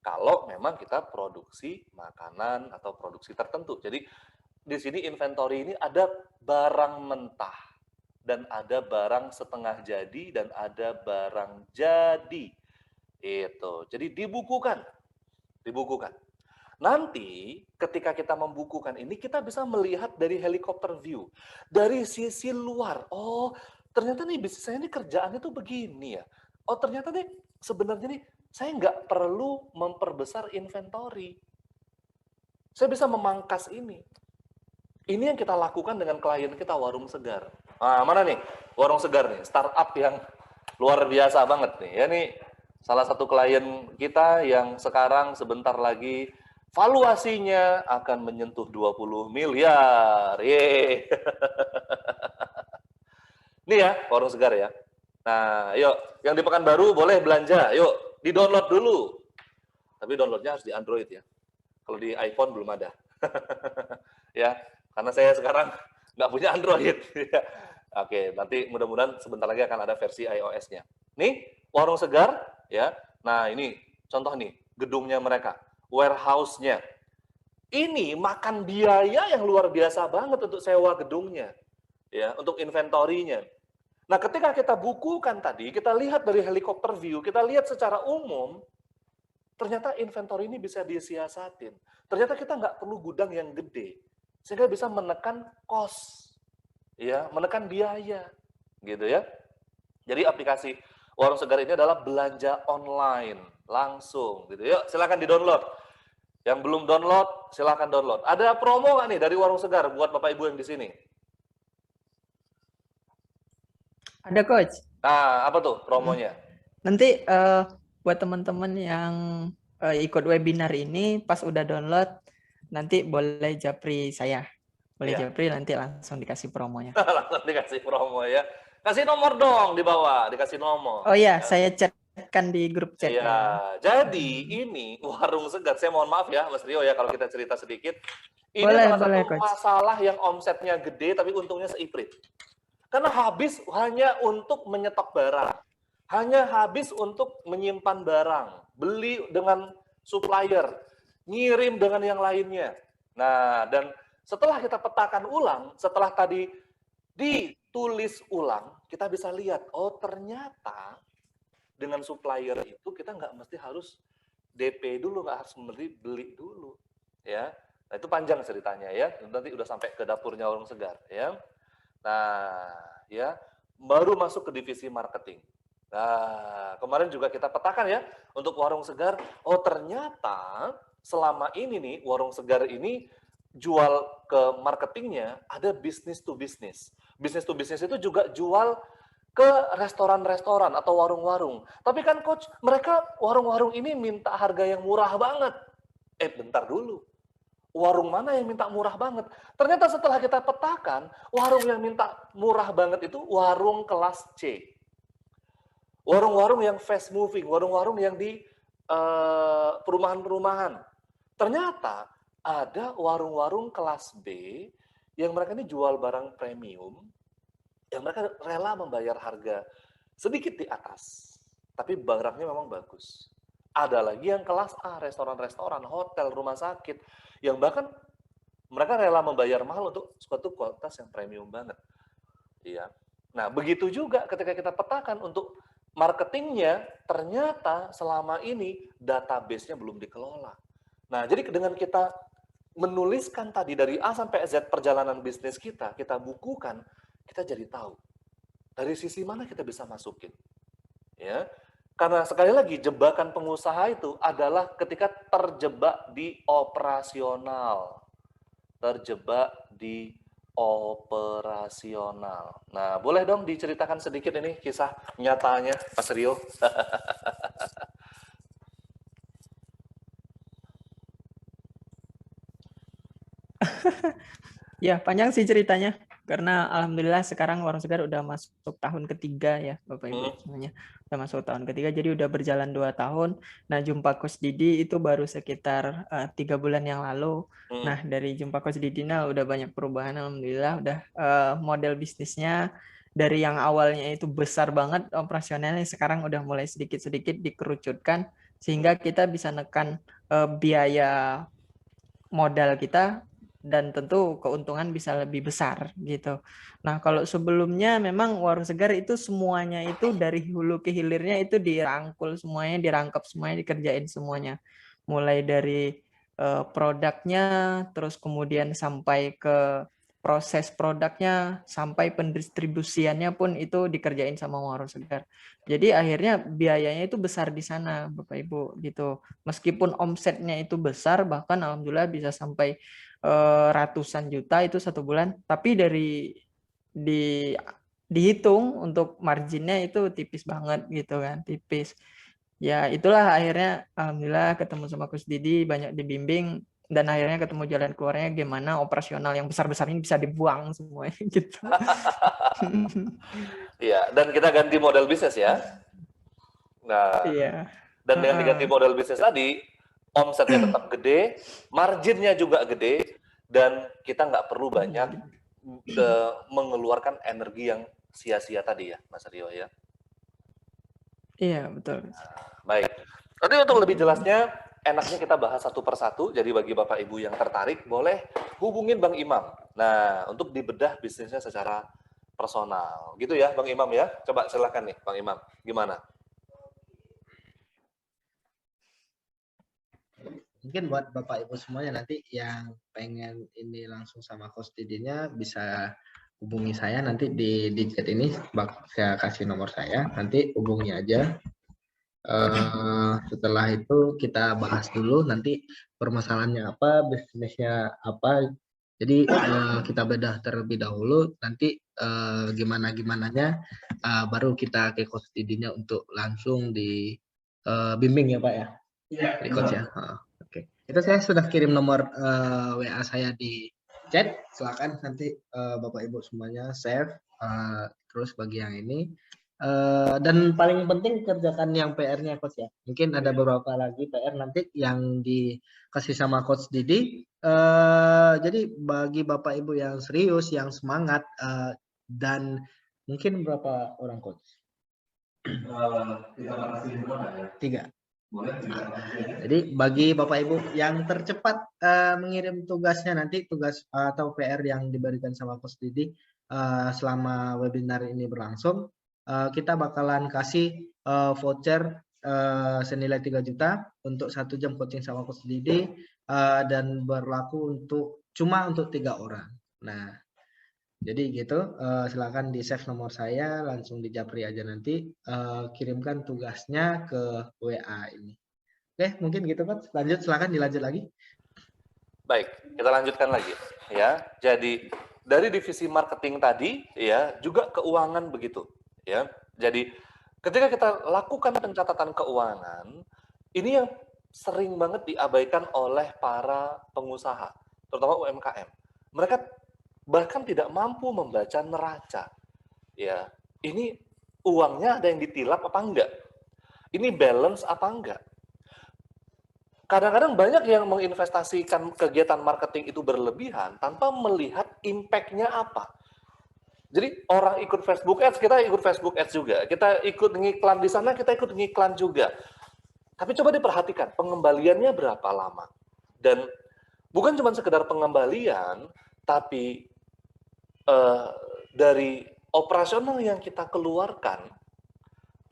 Kalau memang kita produksi makanan atau produksi tertentu. Jadi di sini inventory ini ada barang mentah. Dan ada barang setengah jadi dan ada barang jadi. Itu. Jadi dibukukan. Dibukukan. Nanti ketika kita membukukan ini kita bisa melihat dari helikopter view. Dari sisi luar. Oh, ternyata nih bisnis saya ini kerjaannya tuh begini ya. Oh, ternyata nih sebenarnya nih saya nggak perlu memperbesar inventory. Saya bisa memangkas ini. Ini yang kita lakukan dengan klien kita Warung Segar. Nah, mana nih Warung Segar nih, startup yang luar biasa banget nih. Ya nih salah satu klien kita yang sekarang sebentar lagi valuasinya akan menyentuh 20 miliar. Yeay. Ini ya Warung Segar ya. Nah, yuk yang di Pekanbaru boleh belanja. Yuk di-download dulu. Tapi downloadnya harus di Android ya. Kalau di iPhone belum ada. Ya, karena saya sekarang nggak punya Android. Oke, nanti mudah-mudahan sebentar lagi akan ada versi iOS-nya. Nih, Warung Segar, ya. Nah, ini contoh nih, gedungnya mereka, warehouse-nya. Ini makan biaya yang luar biasa banget untuk sewa gedungnya, ya, untuk inventorinya. Nah, ketika kita bukukan tadi, kita lihat dari helikopter view, kita lihat secara umum, ternyata inventory ini bisa disiasatin. Ternyata kita nggak perlu gudang yang gede, sehingga bisa menekan cost, ya, menekan biaya, gitu ya. Jadi aplikasi Warung Segar ini adalah belanja online langsung, gitu. Yuk, silakan di-download. Yang belum download, silakan download. Ada promo nggak nih dari Warung Segar buat Bapak Ibu yang di sini? Ada Coach. Nah, apa tuh promonya? Nanti buat teman-teman yang ikut webinar ini pas udah download nanti boleh japri saya. Boleh japri nanti langsung dikasih promonya. Langsung dikasih promo ya. Kasih nomor dong di bawah, dikasih nomor. Oh iya, saya chatkan di grup chat. Iya, jadi ini Warung Segar, saya mohon maaf ya Mas Rio ya kalau kita cerita sedikit. Ini boleh, salah satu Coach. masalah yang omsetnya gede tapi untungnya seiprit. Karena habis hanya untuk menyetok barang. Hanya habis untuk menyimpan barang. Beli dengan supplier. Ngirim dengan yang lainnya. Nah, dan setelah kita petakan ulang, setelah tadi ditulis ulang, kita bisa lihat, oh ternyata dengan supplier itu kita nggak mesti harus DP dulu, nggak harus beli dulu. Ya, nah, itu panjang ceritanya ya. Nanti udah sampai ke dapurnya Warung Segar ya. Nah, ya, baru masuk ke divisi marketing. Nah, kemarin juga kita petakan ya, untuk Warung Segar, oh ternyata selama ini nih, Warung Segar ini jual ke marketingnya ada business to business. Business to business itu juga jual ke restoran-restoran atau warung-warung. Tapi kan Coach, mereka warung-warung ini minta harga yang murah banget. Bentar dulu. Warung mana yang minta murah banget? Ternyata setelah kita petakan, warung yang minta murah banget itu warung kelas C. Warung-warung yang fast moving, warung-warung yang di perumahan-perumahan. Ternyata ada warung-warung kelas B yang mereka ini jual barang premium, yang mereka rela membayar harga sedikit di atas, tapi barangnya memang bagus. Ada lagi yang kelas A, restoran-restoran, hotel, rumah sakit, yang bahkan mereka rela membayar mahal untuk suatu kualitas yang premium banget. Iya. Nah, begitu juga ketika kita petakan untuk marketingnya, ternyata selama ini database-nya belum dikelola. Nah, jadi dengan kita menuliskan tadi dari A sampai Z perjalanan bisnis kita bukukan, kita jadi tahu dari sisi mana kita bisa masukin. Ya. Karena sekali lagi jebakan pengusaha itu adalah ketika terjebak di operasional. Terjebak di operasional. Nah, boleh dong diceritakan sedikit ini kisah nyatanya Mas Rio? Ya, panjang sih ceritanya. Karena alhamdulillah sekarang Warung Segar udah masuk tahun ketiga ya, Bapak Ibu semuanya. Udah masuk tahun ketiga, jadi udah berjalan 2 tahun. Nah, jumpa Coach Didi itu baru sekitar 3 bulan yang lalu. Nah, dari jumpa Coach Didi udah banyak perubahan, alhamdulillah. Udah model bisnisnya dari yang awalnya itu besar banget operasionalnya, sekarang udah mulai sedikit-sedikit dikerucutkan sehingga kita bisa nekan biaya modal kita dan tentu keuntungan bisa lebih besar gitu. Nah, kalau sebelumnya memang Warung Segar itu semuanya itu dari hulu ke hilirnya itu dirangkul semuanya, dirangkap semuanya, dikerjain semuanya. Mulai dari produknya, terus kemudian sampai ke proses produknya sampai pendistribusiannya pun itu dikerjain sama Warung Segar. Jadi akhirnya biayanya itu besar di sana, Bapak Ibu gitu. Meskipun omsetnya itu besar, bahkan alhamdulillah bisa sampai ratusan juta itu satu bulan, tapi dihitung untuk marginnya itu tipis banget gitu kan, tipis. Ya itulah akhirnya alhamdulillah ketemu sama Coach Didi, banyak dibimbing, dan akhirnya ketemu jalan keluarnya gimana operasional yang besar-besar ini bisa dibuang semuanya gitu. Iya, dan kita ganti model bisnis ya. Nah, Iya. dan dengan diganti model bisnis tadi, omsetnya tetap gede, marginnya juga gede, dan kita nggak perlu banyak mengeluarkan energi yang sia-sia tadi ya, Mas Rio ya. Iya, betul. Baik. Nanti untuk lebih jelasnya, enaknya kita bahas satu persatu. Jadi bagi Bapak Ibu yang tertarik, boleh hubungin Bang Imam. Nah, untuk dibedah bisnisnya secara personal. Gitu ya, Bang Imam ya. Coba silakan nih, Bang Imam. Gimana? Mungkin buat Bapak Ibu semuanya nanti yang pengen ini langsung sama Coach Didinya bisa hubungi saya nanti di chat ini, saya kasih nomor saya, nanti hubungi aja. Setelah itu kita bahas dulu nanti permasalahannya apa, bisnisnya apa. Jadi kita bedah terlebih dahulu, nanti gimana-gimananya baru kita ke Coach Didinya untuk langsung di bimbing ya Pak ya? Iya. Di Coach ya? Oke. Itu saya sudah kirim nomor WA saya di chat, silakan nanti Bapak Ibu semuanya save, terus bagi yang ini. Dan paling penting kerjakan yang PR-nya Coach ya. Mungkin ada beberapa lagi PR nanti yang dikasih sama Coach Didi. Jadi bagi Bapak Ibu yang serius, yang semangat, dan mungkin berapa orang Coach? 3. Jadi bagi Bapak Ibu yang tercepat mengirim tugasnya nanti, tugas atau PR yang diberikan sama Coach Didi selama webinar ini berlangsung, kita bakalan kasih voucher senilai 3 juta untuk 1 jam coaching sama Coach Didi, dan berlaku cuma untuk 3 orang. Nah, jadi gitu, silakan di save nomor saya, langsung di japri aja nanti, kirimkan tugasnya ke WA ini. Oke, mungkin gitu Coach. Lanjut, silakan dilanjut lagi. Baik, kita lanjutkan lagi ya. Jadi dari divisi marketing tadi ya, juga keuangan begitu ya. Jadi ketika kita lakukan pencatatan keuangan, ini yang sering banget diabaikan oleh para pengusaha, terutama UMKM. Mereka bahkan tidak mampu membaca neraca. Ya, ini uangnya ada yang ditilap apa enggak? Ini balance apa enggak? Kadang-kadang banyak yang menginvestasikan kegiatan marketing itu berlebihan tanpa melihat impact-nya apa. Jadi orang ikut Facebook Ads, kita ikut Facebook Ads juga. Kita ikut ngiklan di sana, kita ikut ngiklan juga. Tapi coba diperhatikan, pengembaliannya berapa lama. Dan bukan cuma sekedar pengembalian, tapi dari operasional yang kita keluarkan,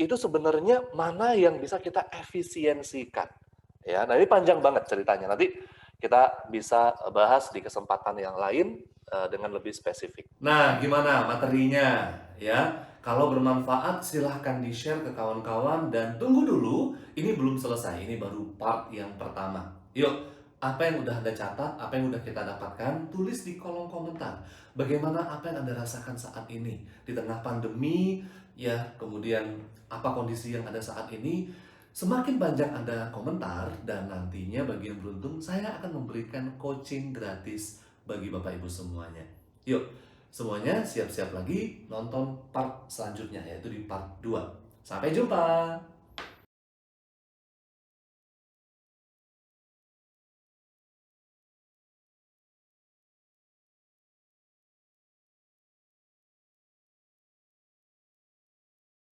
itu sebenarnya mana yang bisa kita efisiensikan. Ya, nah ini panjang banget ceritanya. Nanti kita bisa bahas di kesempatan yang lain dengan lebih spesifik. Nah, gimana materinya? Ya, kalau bermanfaat silahkan di-share ke kawan-kawan dan tunggu dulu, ini belum selesai, ini baru part yang pertama. Yuk, apa yang udah Anda catat, apa yang udah kita dapatkan, tulis di kolom komentar. Bagaimana apa yang Anda rasakan saat ini di tengah pandemi, ya, kemudian apa kondisi yang ada saat ini. Semakin banyak Anda komentar, dan nantinya bagi yang beruntung, saya akan memberikan coaching gratis bagi Bapak Ibu semuanya. Yuk, semuanya siap-siap lagi nonton part selanjutnya, yaitu di part 2. Sampai jumpa!